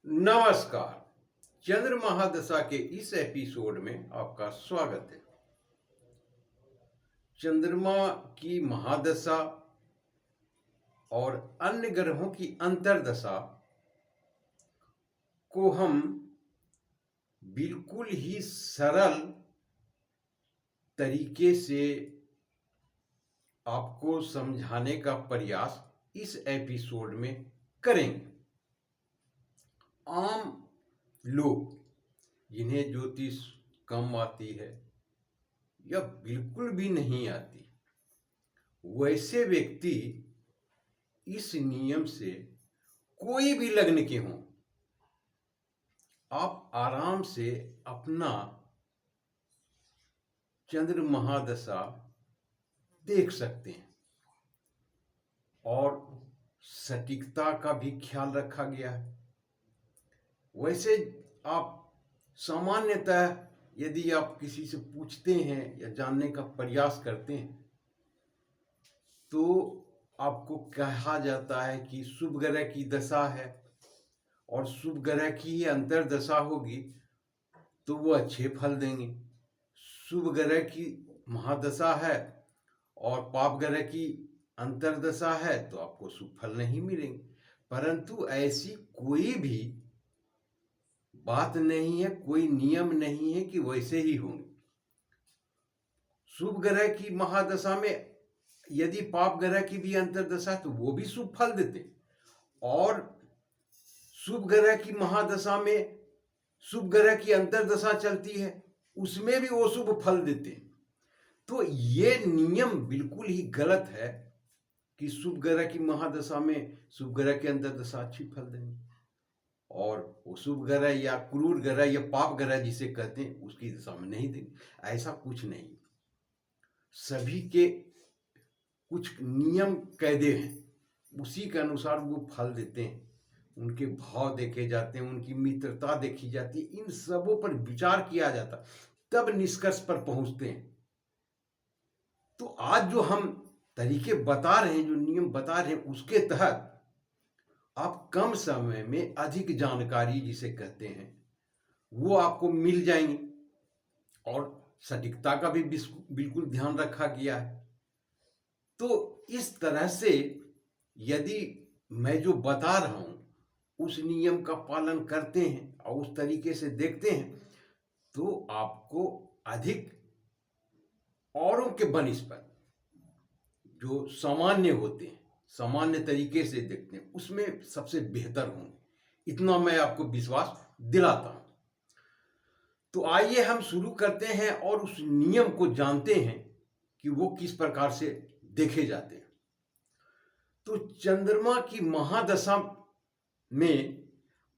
नमस्कार। चंद्र महादशा के इस एपिसोड में आपका स्वागत है। चंद्रमा की महादशा और अन्य ग्रहों की अंतर्दशा को हम बिल्कुल ही सरल तरीके से आपको समझाने का प्रयास इस एपिसोड में करेंगे। आम लोग जिन्हें ज्योतिष कम आती है या बिल्कुल भी नहीं आती, वैसे व्यक्ति इस नियम से कोई भी लग्न के हों, आप आराम से अपना चंद्र महादशा देख सकते हैं और सटीकता का भी ख्याल रखा गया है। वैसे आप सामान्यतः यदि आप किसी से पूछते हैं या जानने का प्रयास करते हैं तो आपको कहा जाता है कि शुभ ग्रह की दशा है और शुभ ग्रह की ही अंतर्दशा होगी तो वो अच्छे फल देंगे। शुभ ग्रह की महादशा है और पाप ग्रह की अंतर्दशा है तो आपको शुभ फल नहीं मिलेंगे। परंतु ऐसी कोई भी बात नहीं है, कोई नियम नहीं है कि वैसे ही होंगे। शुभ ग्रह की महादशा में यदि पाप ग्रह की भी अंतर्दशा तो वो भी शुभ फल देते, और शुभ ग्रह की महादशा में शुभ ग्रह की अंतर्दशा चलती है उसमें भी वो शुभ फल देते। तो ये नियम बिल्कुल ही गलत है कि शुभ ग्रह की महादशा में शुभ ग्रह की अंतर्दशा अच्छी फल देंगे और वो शुभ ग्रह या क्रूर ग्रह या पाप ग्रह जिसे कहते हैं उसकी दशा में नहीं देंगे। ऐसा कुछ नहीं। सभी के कुछ नियम कायदे हैं, उसी के अनुसार वो फल देते हैं। उनके भाव देखे जाते हैं, उनकी मित्रता देखी जाती है, इन सबों पर विचार किया जाता, तब निष्कर्ष पर पहुंचते हैं। तो आज जो हम तरीके बता रहे हैं, जो नियम बता रहे हैं, उसके तहत आप कम समय में अधिक जानकारी जिसे कहते हैं वो आपको मिल जाएंगी और सटीकता का भी बिल्कुल ध्यान रखा गया है। तो इस तरह से यदि मैं जो बता रहा हूं उस नियम का पालन करते हैं और उस तरीके से देखते हैं तो आपको अधिक औरों के बनिस्पत जो सामान्य होते हैं, सामान्य तरीके से देखते हैं, उसमें सबसे बेहतर होंगे, इतना मैं आपको विश्वास दिलाता हूं। तो आइए हम शुरू करते हैं और उस नियम को जानते हैं कि वो किस प्रकार से देखे जाते हैं। तो चंद्रमा की महादशा में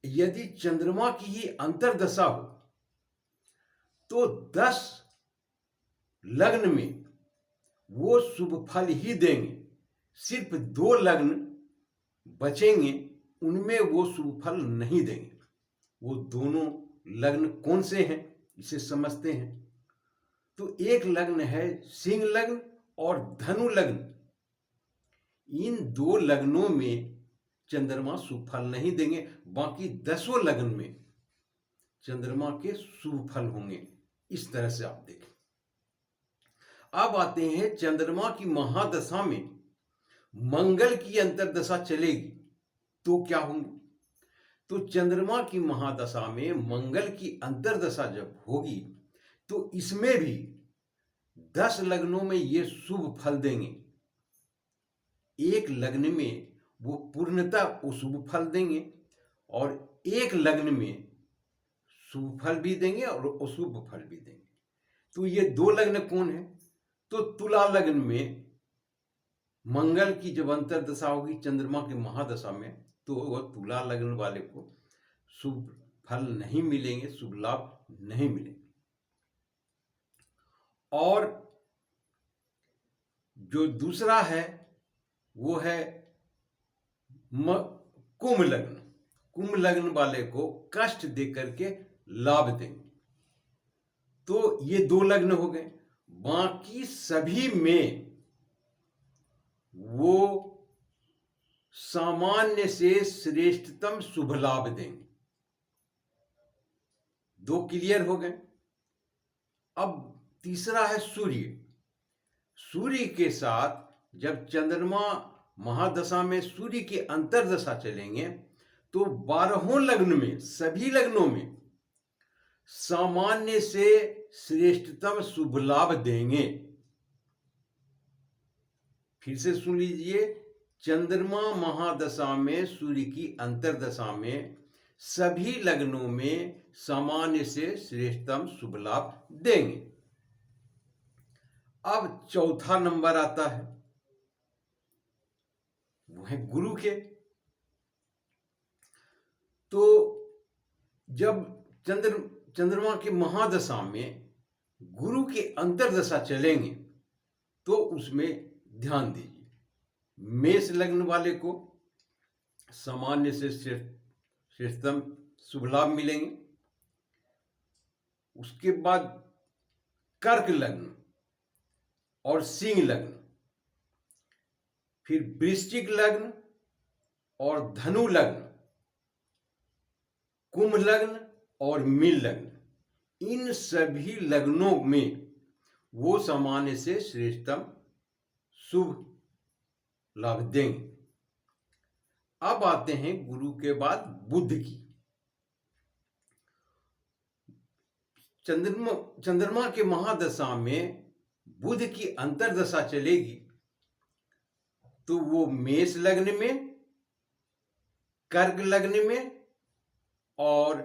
यदि चंद्रमा की ही अंतर्दशा हो तो 10 लग्न में वो शुभ फल ही देंगे। सिर्फ 2 लग्न बचेंगे, उनमें वो शुभ फल नहीं देंगे। वो दोनों लग्न कौन से हैं इसे समझते हैं। तो एक लग्न है सिंह लग्न और धनु लग्न। इन 2 लग्नों में चंद्रमा शुभ फल नहीं देंगे, बाकी 10 लग्न में चंद्रमा के शुभ फल होंगे। इस तरह से आप देखें। अब आते हैं चंद्रमा की महादशा में मंगल की अंतर्दशा चलेगी तो क्या होंगे। तो चंद्रमा की महादशा में मंगल की अंतर्दशा जब होगी तो इसमें भी 10 लग्नों में ये शुभ फल देंगे। एक लग्न में वो पूर्णतः वो शुभ फल देंगे और एक लग्न में शुभ फल भी देंगे और अशुभ फल भी देंगे। तो ये 2 लग्न कौन है। तो तुला लग्न में मंगल की जब अंतर्दशा होगी चंद्रमा की महादशा में तो वह तुला लग्न वाले को शुभ फल नहीं मिलेंगे, शुभ लाभ नहीं मिलेंगे। और जो दूसरा है वो है कुंभ लग्न। कुंभ लग्न वाले को कष्ट देकर के लाभ देंगे। तो ये 2 लग्न हो गए। बाकी सभी में वो सामान्य से श्रेष्ठतम शुभ लाभ देंगे। दो क्लियर हो गए। अब तीसरा है सूर्य। सूर्य के साथ जब चंद्रमा महादशा में सूर्य की अंतर्दशा चलेंगे तो 12 लग्न में, सभी लग्नों में सामान्य से श्रेष्ठतम शुभ लाभ देंगे। फिर से सुन लीजिए, चंद्रमा महादशा में सूर्य की अंतर्दशा में सभी लग्नों में सामान्य से श्रेष्ठतम शुभ लाभ देंगे। अब चौथा नंबर आता है, वो है गुरु के। तो जब चंद्रमा की महादशा में गुरु की अंतर्दशा चलेंगे तो उसमें ध्यान दीजिए, मेष लग्न वाले को सामान्य से श्रेष्ठतम शुभ लाभ मिलेंगे। उसके बाद कर्क लग्न और सिंह लग्न, फिर वृश्चिक लग्न और धनु लग्न, कुंभ लग्न और मीन लग्न, इन सभी लग्नों में वो सामान्य से श्रेष्ठतम शुभ लाभ देंगे। अब आते हैं गुरु के बाद बुध की। चंद्रमा के महादशा में बुध की अंतर्दशा चलेगी तो वो मेष लग्न में, कर्क लग्न में और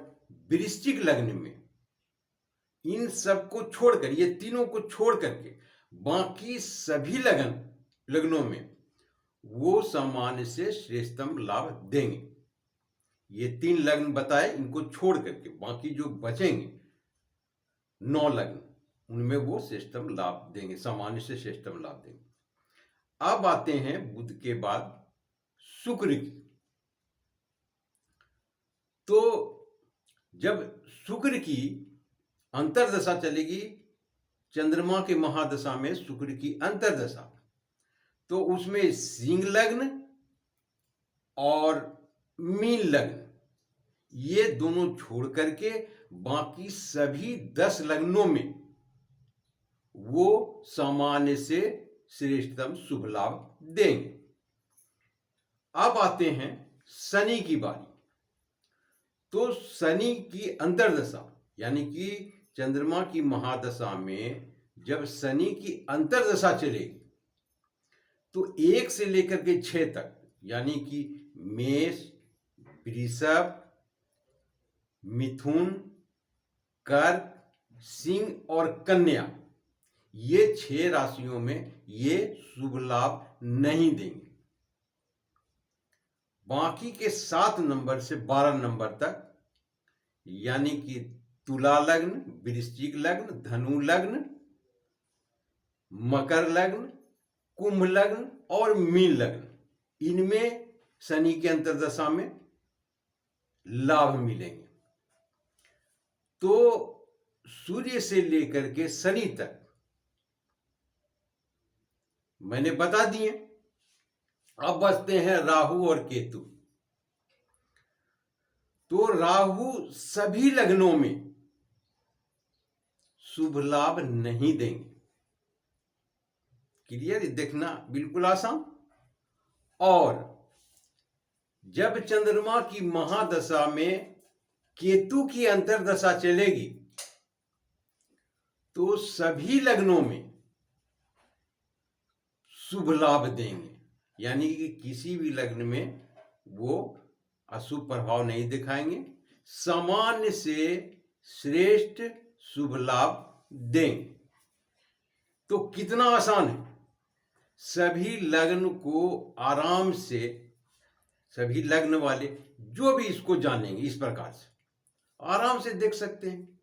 वृश्चिक लग्न में, इन सबको छोड़कर, ये तीनों को छोड़ करके बाकी सभी लग्नों में वो सामान्य से श्रेष्ठतम लाभ देंगे। ये 3 लग्न बताए, इनको छोड़ करके बाकी जो बचेंगे 9 लग्न, उनमें वो श्रेष्ठतम लाभ देंगे, सामान्य से श्रेष्ठतम लाभ देंगे। अब आते हैं बुध के बाद शुक्र की। तो जब शुक्र की अंतर्दशा चलेगी, चंद्रमा के महादशा में शुक्र की अंतर्दशा, तो उसमें सिंह लग्न और मीन लग्न, ये दोनों छोड़ करके बाकी सभी 10 लग्नों में वो सामान्य से श्रेष्ठतम शुभ लाभ देंगे। अब आते हैं शनि की बारी। तो शनि की अंतर्दशा, यानी कि चंद्रमा की महादशा में जब शनि की अंतर्दशा चलेगी तो 1 से लेकर के 6 तक, यानी कि मेष, वृषभ, मिथुन, कर्क, सिंह और कन्या, ये 6 राशियों में ये शुभ लाभ नहीं देंगे। बाकी के 7 नंबर से 12 नंबर तक, यानी कि तुला लग्न, वृश्चिक लग्न, धनु लग्न, मकर लग्न, कुंभ लग्न और मीन लग्न, इनमें शनि के अंतर्दशा में लाभ मिलेंगे। तो सूर्य से लेकर के शनि तक मैंने बता दिए। अब बचते हैं राहु और केतु। तो राहु सभी लग्नों में शुभ लाभ नहीं देंगे। क्लियर, देखना बिल्कुल आसान। और जब चंद्रमा की महादशा में केतु की अंतर्दशा चलेगी तो सभी लग्नों में शुभ लाभ देंगे, यानी कि किसी भी लग्न में वो अशुभ प्रभाव नहीं दिखाएंगे, सामान्य से श्रेष्ठ शुभ लाभ देंगे। तो कितना आसान है, सभी लग्न को आराम से, सभी लग्न वाले जो भी इसको जानेंगे इस प्रकार से आराम से देख सकते हैं।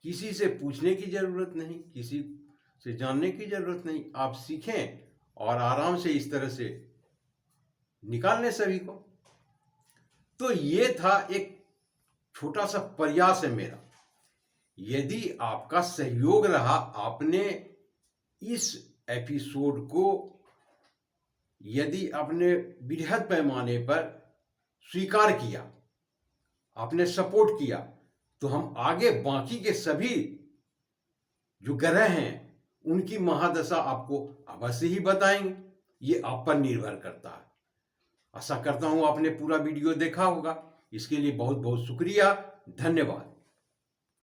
किसी से पूछने की जरूरत नहीं, किसी से जानने की जरूरत नहीं, आप सीखें और आराम से इस तरह से निकाल लें सभी को। तो ये था एक छोटा सा प्रयास है मेरा। यदि आपका सहयोग रहा, आपने इस एपिसोड को यदि आपने बृहद पैमाने पर स्वीकार किया, आपने सपोर्ट किया, तो हम आगे बाकी के सभी जो ग्रह हैं उनकी महादशा आपको अवश्य ही बताएंगे। ये आप पर निर्भर करता है। आशा करता हूं आपने पूरा वीडियो देखा होगा। इसके लिए बहुत बहुत शुक्रिया, धन्यवाद।